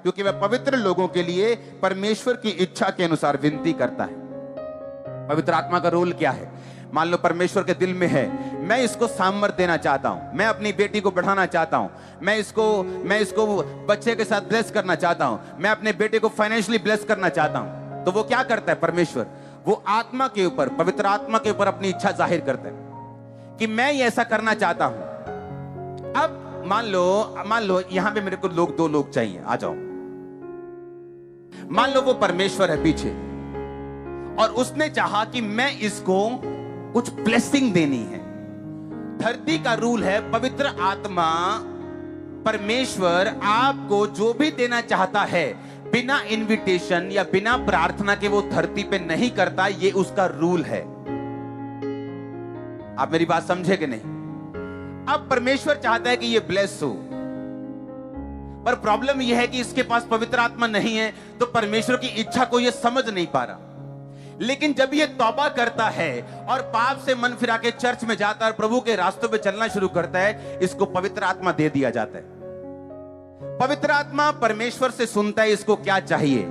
क्योंकि वह पवित्र लोगों के लिए परमेश्वर की इच्छा के अनुसार विनती करता है। पवित्र आत्मा का रोल क्या है? मान लो परमेश्वर के दिल में है, मैं इसको सामर्थ्य देना चाहता हूं, मैं अपनी बेटी को बढ़ाना चाहता हूं, मैं इसको बच्चे के साथ ब्लेस करना चाहता हूं, मैं अपने बेटे को फाइनेंशियली ब्लेस करना चाहता हूं। तो वो क्या करता है परमेश्वर? वो आत्मा के ऊपर, पवित्र आत्मा के ऊपर अपनी इच्छा जाहिर करता है कि मैं ये ऐसा करना चाहता हूं। अब मान लो यहां पे मेरे को दो लोग चाहिए, आ जाओ। मान लो वो परमेश्वर है पीछे और उसने चाहा कि मैं इसको कुछ ब्लेसिंग देनी है। धरती का रूल है, पवित्र आत्मा परमेश्वर आपको जो भी देना चाहता है बिना इनविटेशन या बिना प्रार्थना के वो धरती पे नहीं करता। ये उसका रूल है। आप मेरी बात समझे कि नहीं? अब परमेश्वर चाहता है कि ये ब्लेस हो, पर प्रॉब्लम यह है कि इसके पास पवित्र आत्मा नहीं है, तो परमेश्वर की इच्छा को ये समझ नहीं पा रहा। लेकिन जब ये तौबा करता है और पाप से मन फिरा के चर्च में जाता है और प्रभु के रास्तों पे चलना शुरू करता है, इसको पवित्र आत्मा दे दिया जाता है। पवित्र आत्मा परमेश्वर से सुनता है इसको क्या चाहिए,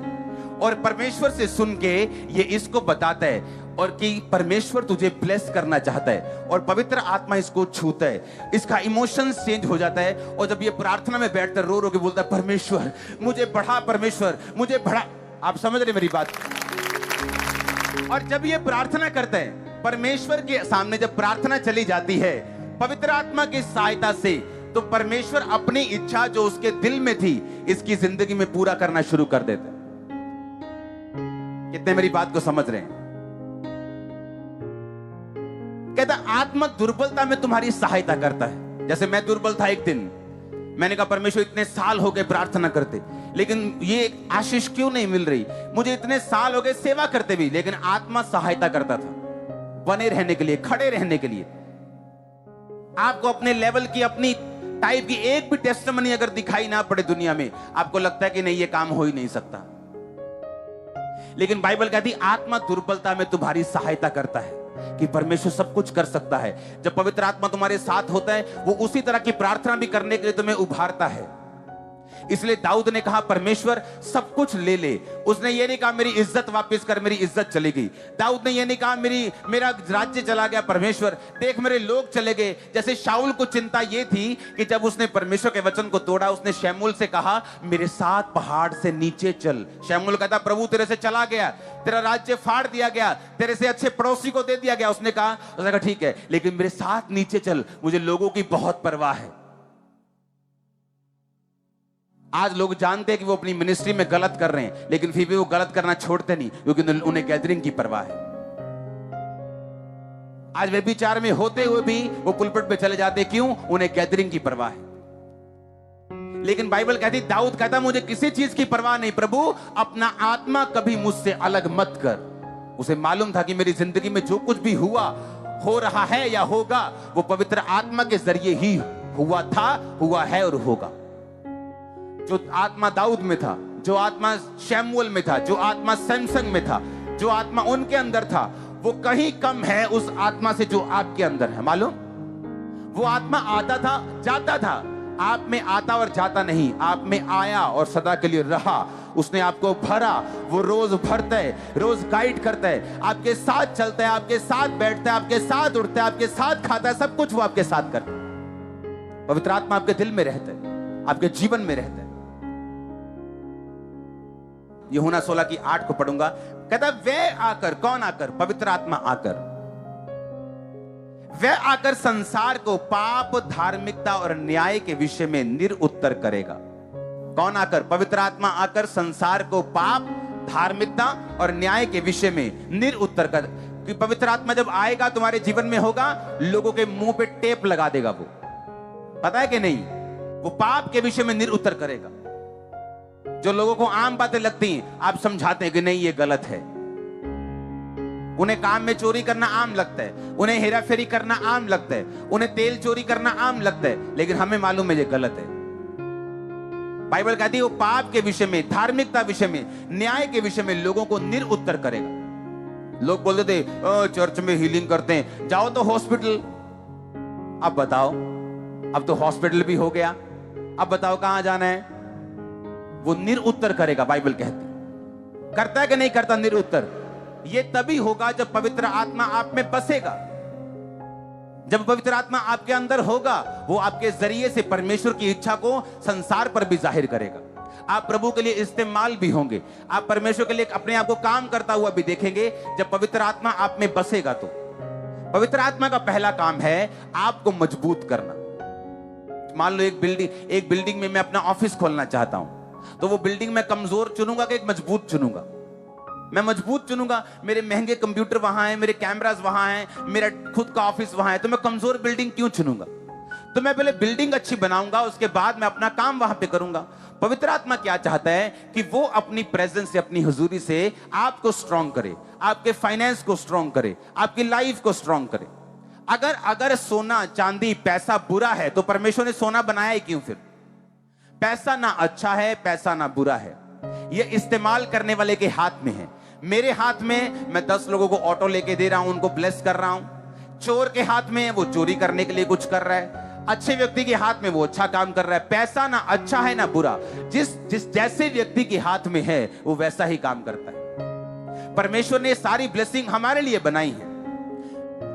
और परमेश्वर से सुन के ये इसको बताता है और कि परमेश्वर तुझे ब्लेस करना चाहता है, और पवित्र आत्मा इसको छूता है, इसका इमोशंस चेंज हो जाता है। और जब ये प्रार्थना में बैठता है, रो रो के बोलता है, परमेश्वर मुझे बढ़ा, परमेश्वर मुझे बढ़ा। आप समझ रहे मेरी बात? और जब ये प्रार्थना करता है परमेश्वर के सामने, जब प्रार्थना चली जाती है पवित्र आत्मा की सहायता से, तो परमेश्वर अपनी इच्छा जो उसके दिल में थी इसकी जिंदगी में पूरा करना शुरू कर देता है। कितने मेरी बात को समझ रहे हैं? कहता आत्मा दुर्बलता में तुम्हारी सहायता करता है। जैसे मैं दुर्बल था एक दिन, मैंने कहा परमेश्वर इतने साल हो गए प्रार्थना करते, लेकिन ये आशीष क्यों नहीं मिल रही? मुझे इतने साल हो गए सेवा करते भी, लेकिन आत्मा सहायता करता था बने रहने के लिए, खड़े रहने के लिए। आपको अपने लेवल की, अपनी टाइप की एक भी टेस्टिमनी अगर दिखाई ना पड़े दुनिया में, आपको लगता है कि नहीं ये काम हो ही नहीं सकता। लेकिन बाइबल कहती आत्मा दुर्बलता में तुम्हारी सहायता करता है कि परमेश्वर सब कुछ कर सकता है। जब पवित्र आत्मा तुम्हारे साथ होता है, वो उसी तरह की प्रार्थना भी करने के लिए तुम्हें उभारता है। इसलिए दाऊद ने कहा परमेश्वर सब कुछ ले ले। उसने ये नहीं कहा मेरी इज्जत वापस कर, मेरी इज्जत चली गई। दाऊद ने ये नहीं कहा मेरा राज्य चला गया, परमेश्वर देख मेरे लोग चले गए। जैसे शाऊल को चिंता ये थी कि जब उसने परमेश्वर के वचन को तोड़ा, उसने शमूएल से कहा मेरे साथ पहाड़ से नीचे चल। शमूएल कहता प्रभु तेरे से चला गया, तेरा राज्य फाड़ दिया गया, तेरे से अच्छे पड़ोसी को दे दिया गया। उसने कहा ठीक है, लेकिन मेरे साथ नीचे चल, मुझे लोगों की बहुत परवाह है। आज लोग जानते हैं कि वो अपनी मिनिस्ट्री में गलत कर रहे हैं, लेकिन फिर भी वो गलत करना छोड़ते नहीं, क्योंकि उन्हें गैदरिंग की परवाह है। आज वे विचार में होते हुए भी वो पुलपिट पे चले जाते, क्यों? उन्हें गैदरिंग की परवाह है। लेकिन बाइबल कहती, दाऊद कहता मुझे किसी चीज की परवाह नहीं प्रभु, अपना आत्मा कभी मुझसे अलग मत कर। उसे मालूम था कि मेरी जिंदगी में जो कुछ भी हुआ, हो रहा है या होगा, वो पवित्र आत्मा के जरिए ही हुआ था, हुआ है और होगा। जो आत्मा दाऊद में था, जो आत्मा शमूएल में था, जो आत्मा सैमसन में था, जो आत्मा उनके अंदर था, वो कहीं कम है उस आत्मा से जो आपके अंदर है। मालूम? वो आत्मा आता था, जाता था, आप में आता और जाता नहीं, आप में आया और सदा के लिए रहा। उसने आपको भरा, वो रोज भरता है, रोज गाइड करता है, आपके साथ चलता है, आपके साथ बैठता है, आपके साथ उठता है, आपके साथ खाता है, सब कुछ वो आपके साथ करता है। पवित्र आत्मा आपके दिल में रहता है, आपके जीवन में रहता है। यूहन्ना 16:8 को पढ़ूंगा। कहता वे आकर, कौन आकर? पवित्र आत्मा आकर, वह आकर संसार को पाप, धार्मिकता और न्याय के विषय में निरुत्तर करेगा। कौन आकर? पवित्र आत्मा आकर संसार को पाप, धार्मिकता और न्याय के विषय में निरुत्तर कर। कि पवित्र आत्मा जब आएगा तुम्हारे जीवन में होगा, लोगों के मुंह पे टेप लगा देगा। वो पता है कि नहीं? वो पाप के विषय में निरुत्तर करेगा। जो लोगों को आम बातें लगती हैं, आप समझाते हैं कि नहीं ये गलत है। उन्हें काम में चोरी करना आम लगता है, उन्हें हेरा फेरी करना आम लगता है, उन्हें तेल चोरी करना आम लगता है, लेकिन हमें मालूम है ये गलत है। बाइबल कहती है वो पाप के विषय में, धार्मिकता विषय में, न्याय के विषय में लोगों को निरुत्तर करेगा। लोग बोलते थे चर्च में हीलिंग करते हैं, जाओ तो हॉस्पिटल। अब बताओ, अब तो हॉस्पिटल भी हो गया, अब बताओ कहां जाना है? वो निरुत्तर करेगा। बाइबल कहती करता है कि नहीं करता निरुत्तर? ये तभी होगा जब पवित्र आत्मा आप में बसेगा। जब पवित्र आत्मा आपके अंदर होगा, वो आपके जरिए से परमेश्वर की इच्छा को संसार पर भी जाहिर करेगा। आप प्रभु के लिए इस्तेमाल भी होंगे। आप परमेश्वर के लिए अपने आप को काम करता हुआ भी देखेंगे जब पवित्र आत्मा आप में बसेगा। तो पवित्र आत्मा का पहला काम है आपको मजबूत करना। मान लो एक बिल्डिंग में मैं अपना ऑफिस खोलना चाहता हूं, तो वो बिल्डिंग मैं कमजोर चुनूंगा कि एक मजबूत चुनूंगा? मैं मजबूत चुनूंगा। मेरे महंगे कंप्यूटर वहां हैं, मेरे कैमरास वहां हैं, मेरा खुद का ऑफिस वहां है, तो मैं कमजोर बिल्डिंग क्यों चुनूंगा? तो मैं पहले बिल्डिंग अच्छी बनाऊंगा, उसके बाद मैं अपना काम वहां पे करूंगा। पवित्र आत्मा क्या चाहता है कि वो अपनी प्रेजेंस से, अपनी हुजूरी से आपको स्ट्रॉन्ग करे, आपके फाइनेंस को स्ट्रॉन्ग करे, आपकी लाइफ को स्ट्रॉन्ग करे। अगर सोना चांदी पैसा बुरा है तो परमेश्वर ने सोना बनाया ही क्यों? फिर पैसा ना अच्छा है, पैसा ना बुरा है, ये इस्तेमाल करने वाले के हाथ में है। मेरे हाथ में मैं 10 लोगों को ऑटो लेके दे रहा हूं, उनको ब्लेस कर रहा हूं। चोर के हाथ में वो चोरी करने के लिए कुछ कर रहा है, अच्छे व्यक्ति के हाथ में वो अच्छा काम कर रहा है। पैसा ना अच्छा है ना बुरा, जिस जैसे व्यक्ति के हाथ में है वो वैसा ही काम करता है। परमेश्वर ने सारी ब्लेसिंग हमारे लिए बनाई है।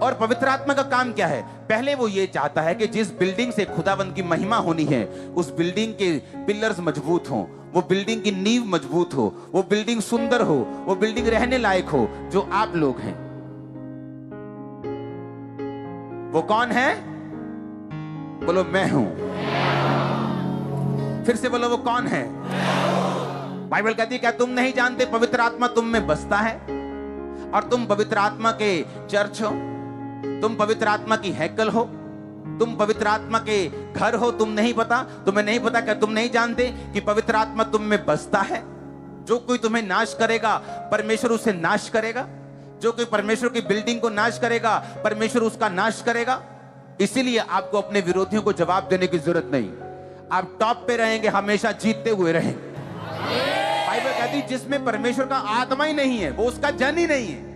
और पवित्र आत्मा का काम क्या है? पहले वो ये चाहता है कि जिस बिल्डिंग से खुदावंद की महिमा होनी है, उस बिल्डिंग के पिलर्स मजबूत हों, वो बिल्डिंग की नींव मजबूत हो, वो बिल्डिंग सुंदर हो, वो बिल्डिंग रहने लायक हो। जो आप लोग हैं वो कौन है? बोलो मैं हूं। फिर से बोलो वो कौन है? बाइबल कहती है क्या तुम नहीं जानते पवित्र आत्मा तुम में बसता है और तुम पवित्र आत्मा के चर्च हो, तुम पवित्र आत्मा की हैकल हो, तुम पवित्र आत्मा के घर हो? तुम नहीं पता? तुम्हें नहीं पता? क्या तुम नहीं जानते कि पवित्र आत्मा तुम में बसता है? जो कोई तुम्हें नाश करेगा परमेश्वर उसे नाश करेगा। जो कोई परमेश्वर की बिल्डिंग को नाश करेगा परमेश्वर उसका नाश करेगा। इसीलिए आपको अपने विरोधियों को जवाब देने की जरूरत नहीं। आप टॉप पे रहेंगे, हमेशा जीतते हुए रहेंगे। बाइबल कहती है जिसमें परमेश्वर का आत्मा ही नहीं है वो उसका जन ही नहीं है।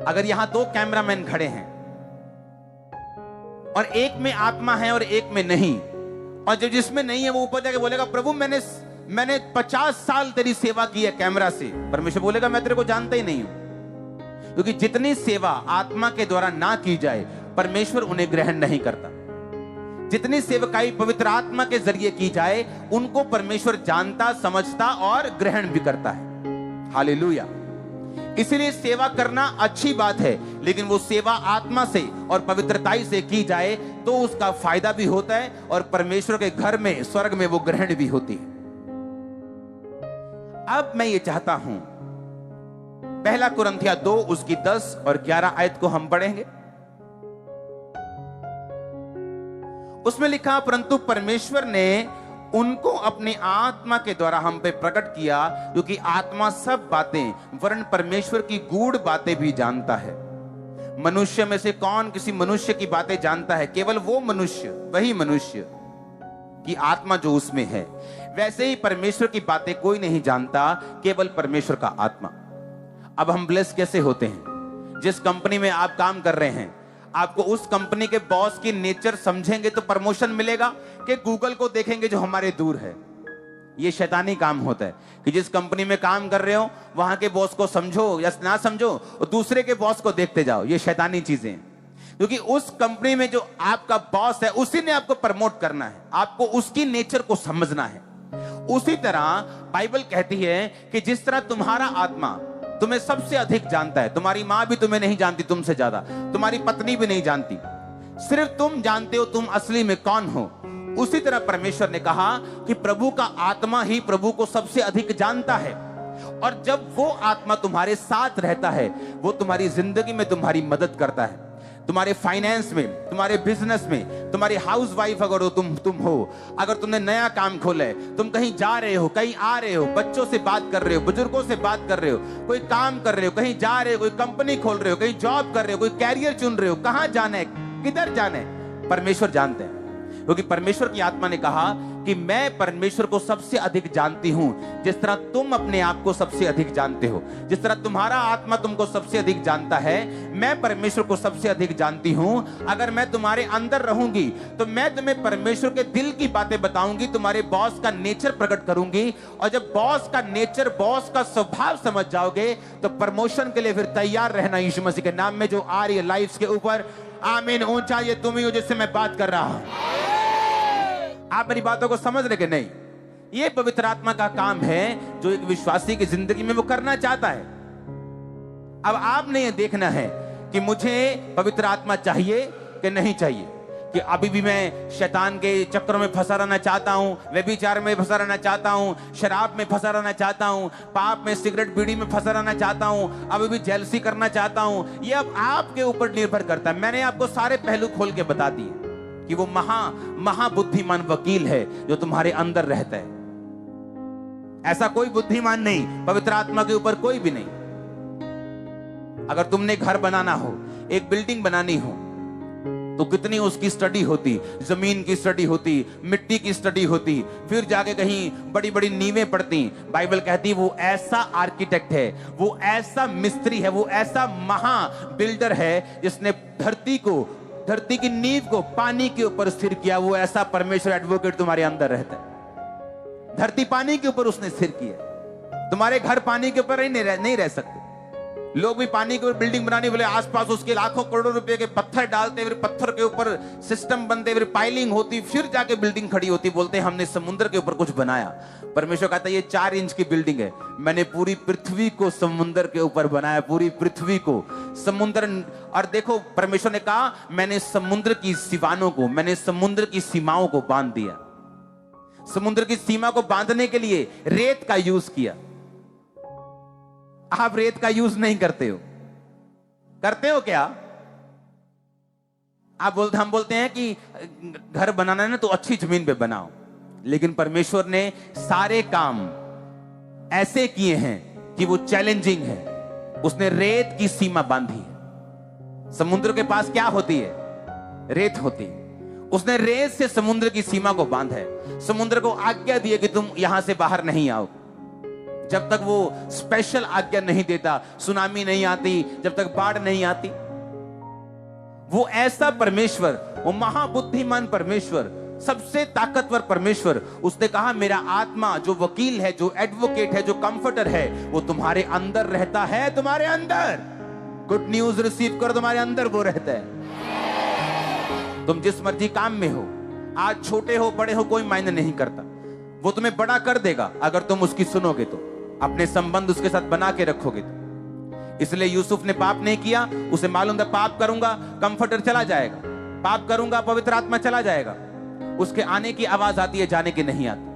अगर यहां 2 कैमरामैन खड़े हैं और एक में आत्मा है और एक में नहीं, और जो जिसमें नहीं है वो ऊपर जाके बोलेगा प्रभु मैंने 50 साल तेरी सेवा की है कैमरा से, परमेश्वर बोलेगा मैं तेरे को जानता ही नहीं हूं। क्योंकि जितनी सेवा आत्मा के द्वारा ना की जाए परमेश्वर उन्हें ग्रहण नहीं करता। जितनी सेवकाई पवित्र आत्मा के जरिए की जाए उनको परमेश्वर जानता, समझता और ग्रहण भी करता है। हालेलुया। इसीलिए सेवा करना अच्छी बात है, लेकिन वो सेवा आत्मा से और पवित्रताई से की जाए तो उसका फायदा भी होता है और परमेश्वर के घर में, स्वर्ग में वो ग्रहण भी होती है। अब मैं ये चाहता हूं 1 कुरिन्थियों 2 उसकी 10 और 11 आयत को हम पढ़ेंगे। उसमें लिखा परंतु परमेश्वर ने उनको अपनी आत्मा के द्वारा हम पे प्रकट किया, क्योंकि आत्मा सब बातें वरन परमेश्वर की गूढ़ बातें भी जानता है। मनुष्य में से कौन किसी मनुष्य की बातें जानता है? केवल वो मनुष्य, वही मनुष्य की आत्मा जो उसमें है। वैसे ही परमेश्वर की बातें कोई नहीं जानता, केवल परमेश्वर का आत्मा। अब हम ब्लेस कैसे होते हैं? जिस कंपनी में आप काम कर रहे हैं, आपको उस कंपनी के बॉस की नेचर समझेंगे तो प्रमोशन मिलेगा कि गूगल को देखेंगे जो हमारे दूर है? ये शैतानी काम होता है कि जिस कंपनी में काम कर रहे हो वहां के बॉस को समझो या ना समझो और दूसरे के बॉस को देखते जाओ। ये शैतानी चीजें, क्योंकि उस कंपनी में जो आपका बॉस है उसी ने आपको प्रमोट करना है, आपको उसकी नेचर को समझना है। उसी तरह बाइबल कहती है कि जिस तरह तुम्हारा आत्मा तुम्हें सबसे अधिक जानता है, तुम्हारी मां भी तुम्हें नहीं जानती तुमसे ज्यादा, तुम्हारी पत्नी भी नहीं जानती, सिर्फ तुम जानते हो तुम असली में कौन हो। उसी तरह परमेश्वर ने कहा कि प्रभु का आत्मा ही प्रभु को सबसे अधिक जानता है। और जब वो आत्मा तुम्हारे साथ रहता है वो तुम्हारी जिंदगी में तुम्हारी मदद करता है, तुम्हारे फाइनेंस में, तुम्हारे बिजनेस में। तुम्हारी हाउस वाइफ अगर तुम हो, अगर तुमने नया काम खोला है, तुम कहीं जा रहे हो, कहीं आ रहे हो, बच्चों से बात कर रहे हो, बुजुर्गों से बात कर रहे हो, कोई काम कर रहे हो, कहीं जा रहे हो, कोई कंपनी खोल रहे हो, कहीं जॉब कर रहे हो, कोई कैरियर चुन रहे हो, कहां जाना है, किधर जाना है, परमेश्वर जानते हैं। क्योंकि परमेश्वर की आत्मा ने कहा कि मैं परमेश्वर को सबसे अधिक जानती हूं, जिस तरह तुम अपने आप को सबसे अधिक जानते हो, जिस तरह तुम्हारा आत्मा तुमको सबसे अधिक जानता है, मैं परमेश्वर को सबसे अधिक जानती हूं। अगर मैं तुम्हारे अंदर रहूंगी तो मैं तुम्हें परमेश्वर के दिल की बातें बताऊंगी, तुम्हारे बॉस का नेचर प्रकट करूंगी, और जब बॉस का नेचर, बॉस का स्वभाव समझ जाओगे तो प्रमोशन के लिए फिर तैयार रहना। यीशु मसीह के नाम में जो आ रही है लाइफ के ऊपर, आमीन। ऊंचा ये तुम ही हो जिससे मैं बात कर रहा हूं। आप मेरी बातों को समझ रहे कि नहीं? ये पवित्र आत्मा का काम है जो एक विश्वासी की जिंदगी में वो करना चाहता है। अब आपने ये देखना है कि मुझे पवित्र आत्मा चाहिए कि नहीं चाहिए, कि अभी भी मैं शैतान के चक्करों में फंसा रहना चाहता हूं, व्यभिचार में फंसा रहना चाहता हूं, शराब में फंसा रहना चाहता हूं, पाप में, सिगरेट बीड़ी में फंसा रहना चाहता हूं, अभी भी जेलसी करना चाहता हूं। ये अब आपके ऊपर निर्भर करता है। मैंने आपको सारे पहलू खोल के बता दिए कि वो महाबुद्धिमान वकील है जो तुम्हारे अंदर रहता है। ऐसा कोई बुद्धिमान नहीं, पवित्र आत्मा के ऊपर कोई भी नहीं। अगर तुमने घर बनाना हो, एक बिल्डिंग बनानी हो, तो कितनी उसकी स्टडी होती, जमीन की स्टडी होती, मिट्टी की स्टडी होती, फिर जाके कहीं बड़ी बड़ी नींवें पड़ती। बाइबल कहती वो ऐसा आर्किटेक्ट है, वो ऐसा मिस्त्री है, वो ऐसा महा बिल्डर है जिसने धरती की नींव को पानी के ऊपर स्थिर किया। वो ऐसा परमेश्वर एडवोकेट तुम्हारे अंदर रहता है। धरती पानी के ऊपर उसने स्थिर किया। तुम्हारे घर पानी के ऊपर नहीं रह सकते। लोग भी पानी के ऊपर बिल्डिंग बनाने बोले, आसपास उसके लाखों करोड़ों रुपए के पत्थर डालते, फिर पत्थर के ऊपर सिस्टम बनते, फिर पाइलिंग होती, फिर जाके बिल्डिंग खड़ी होती। बोलते हैं हमने समुद्र के ऊपर कुछ बनाया। परमेश्वर कहता है ये 4 इंच की बिल्डिंग है, मैंने पूरी पृथ्वी को समुद्र के ऊपर बनाया, पूरी पृथ्वी को समुद्र। और देखो परमेश्वर ने कहा मैंने समुद्र की सीमाओं को, मैंने समुद्र की सीमाओं को बांध दिया। समुद्र की सीमा को बांधने के लिए रेत का यूज किया। आप रेत का यूज नहीं करते हो, करते हो क्या? हम बोलते हैं कि घर बनाना है ना तो अच्छी जमीन पे बनाओ, लेकिन परमेश्वर ने सारे काम ऐसे किए हैं कि वो चैलेंजिंग है। उसने रेत की सीमा बांधी है। समुद्र के पास क्या होती है? रेत होती है। उसने रेत से समुद्र की सीमा को बांधा है। समुद्र को आज्ञा दी है कि तुम यहां से बाहर नहीं आओ। जब तक वो स्पेशल आज्ञा नहीं देता, सुनामी नहीं आती, जब तक बाढ़ नहीं आती। वो ऐसा परमेश्वर, वो महाबुद्धिमान परमेश्वर, सबसे ताकतवर परमेश्वर, उसने कहा मेरा आत्मा जो वकील है, जो एडवोकेट है, जो कंफर्टर है, वो तुम्हारे अंदर रहता है। तुम्हारे अंदर गुड न्यूज रिसीव करो, तुम्हारे अंदर वो रहता है। तुम जिस मर्जी काम में हो, आज छोटे हो बड़े हो कोई मायने नहीं करता, वो तुम्हें बड़ा कर देगा अगर तुम उसकी सुनोगे तो, अपने संबंध उसके साथ बना के रखोगे तो। इसलिए यूसुफ ने पाप नहीं किया। उसे मालूम था पाप करूंगा कंफर्टर चला जाएगा, पाप करूंगा पवित्र आत्मा चला जाएगा। उसके आने की आवाज आती है, जाने की नहीं आती।